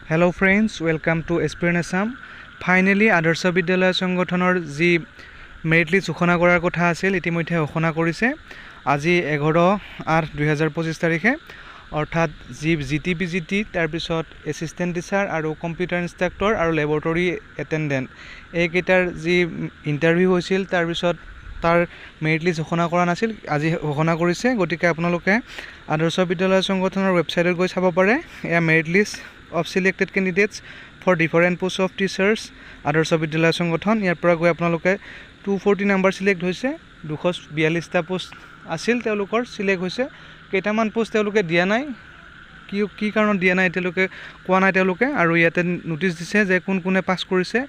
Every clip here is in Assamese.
Hello friends, welcome to Aspirant Assam. Finally, Adarsh Bidyalaya Sangothonor ji merit list ঘোষণা কৰাৰ কথা আছিল ইতিমধ্যে ঘোষণা কৰিছে আজি 11/8/2025 তাৰিখে অৰ্থাৎ জিটিপিজিটি তাৰ পিছত এসিস্টেন্ট টিচাৰ আৰু কম্পিউটাৰ ইনষ্ট্ৰাক্টৰ আৰু ল্যাবৰেটৰী এটেন্ডেন্ট এই কেইটাৰ যি ইন্টাৰভিউ হৈছিল তাৰ পিছত তাৰ মেৰিট লিষ্ট ঘোষণা কৰা নাছিল আজি ঘোষণা কৰিছে গতিকে আপোনালোকে আদৰ্শ বিদ্যালয় সংগঠনৰ ৱেবছাইটত গৈ চাব পাৰে এয়া merit list of selected candidates for different posts of teachers আদৰ্শ বিদ্যালয় সংগঠন ইয়াৰ পৰা গৈ আপোনালোকে 240 নম্বৰ সিলেক্ট হৈছে 242 টা পোষ্ট আছিল তেওঁলোকৰ সিলেক্ট হৈছে কেইটামান পোষ্ট তেওঁলোকে দিয়া নাই কি কাৰণ দিয়া নাই তেওঁলোকে কোৱা নাই তেওঁলোকে আৰু ইয়াতে নোটিছ দিছে যে কোন কোনে পাস কৰিছে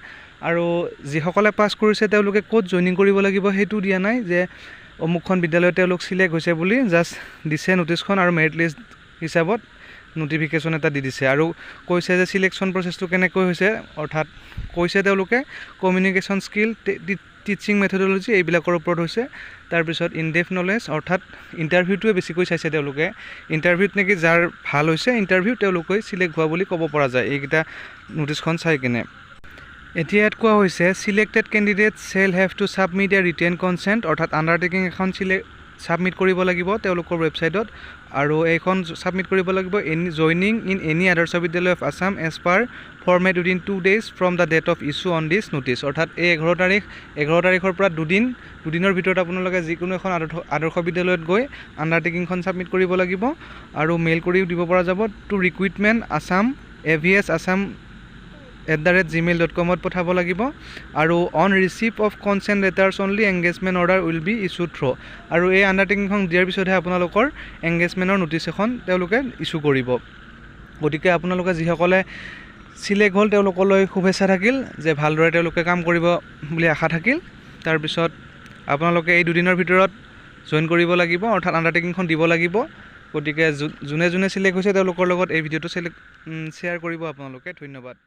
আৰু যিসকলে পাস কৰিছে তেওঁলোকে ক'ত জয়েনিং কৰিব লাগিব হেতু দিয়া নাই যে অমুকখন বিদ্যালয়ত তেওঁলোক সিলেক্ট হৈছে বুলি জাস্ট দিছে নোটিছখন আৰু মেৰিট লিষ্ট হিচাপত নোটিফিকেশন এটা দি দিছে আৰু কৈছে যে সিলেকশন প্ৰসেসটো কেনেকৈ হৈছে অৰ্থাৎ কৈছে তেওঁলোকে কমিউনিকেশন স্কিল টিচিং মেথডলজি এইবিলাকৰ ওপৰত হৈছে তাৰ পিছত ইনডেপথ নলেজ অৰ্থাৎ ইন্টাৰভিউটোৱে বেছিকৈ চাইছে তেওঁলোকে ইন্টাৰভিউত নেকি যাৰ ভাল হৈছে ইন্টাৰভিউ তেওঁলোকৈ সিলেক্ট হোৱা বুলি ক'ব পৰা যায় এইকিটা নোটিছখন চাই কিনে এতিয়া ইয়াত কোৱা হৈছে selected candidates shall have to submit a written consent অৰ্থাৎ আন্ডাৰটেকিং এখন সাবমিট কৰিব লাগিব তেওঁলোকৰ ৱেবছাইটত আৰু এইখন সাবমিট কৰিব লাগিব joining in any Adarsha Vidyalaya of Assam as per format within 2 days from the date of issue on this notice অৰ্থাৎ এই 11 তাৰিখৰ পৰা দুদিনৰ ভিতৰত আপোনালোকে যিকোনো এখন আদৰ্শ বিদ্যালয়ত গৈ আন্ডাৰটেকিংখন সাবমিট কৰিব লাগিব আৰু মেইল কৰিও দিব পৰা যাব টু ৰিক্ৰুইটমেণ্ট আসাম avs@gmail.com পঠাব লাগিব আৰু on receive of consent letters only engagement order will be issued through আৰু এই আন্ডাৰটেকিংখন দিয়াৰ পিছতহে আপোনালোকৰ এংগেজমেন্টৰ নোটিছ এখন তেওঁলোকে ইছ্যু কৰিব গতিকে আপোনালোকে যিসকলে সিলেক্ট হ'ল তেওঁলোকলৈ শুভেচ্ছা থাকিল যে ভালদৰে তেওঁলোকে কাম কৰিব বুলি আশা থাকিল তাৰ পিছত আপোনালোকে এই দুদিনৰ ভিতৰত জয়েন কৰিব লাগিব অৰ্থাৎ আন্ডাৰটেকিংখন দিব লাগিব গতিকে যোনে সিলেক্ট হৈছে তেওঁলোকৰ লগত এই ভিডিঅটো শ্বেয়াৰ কৰিব আপোনালোকে ধন্যবাদ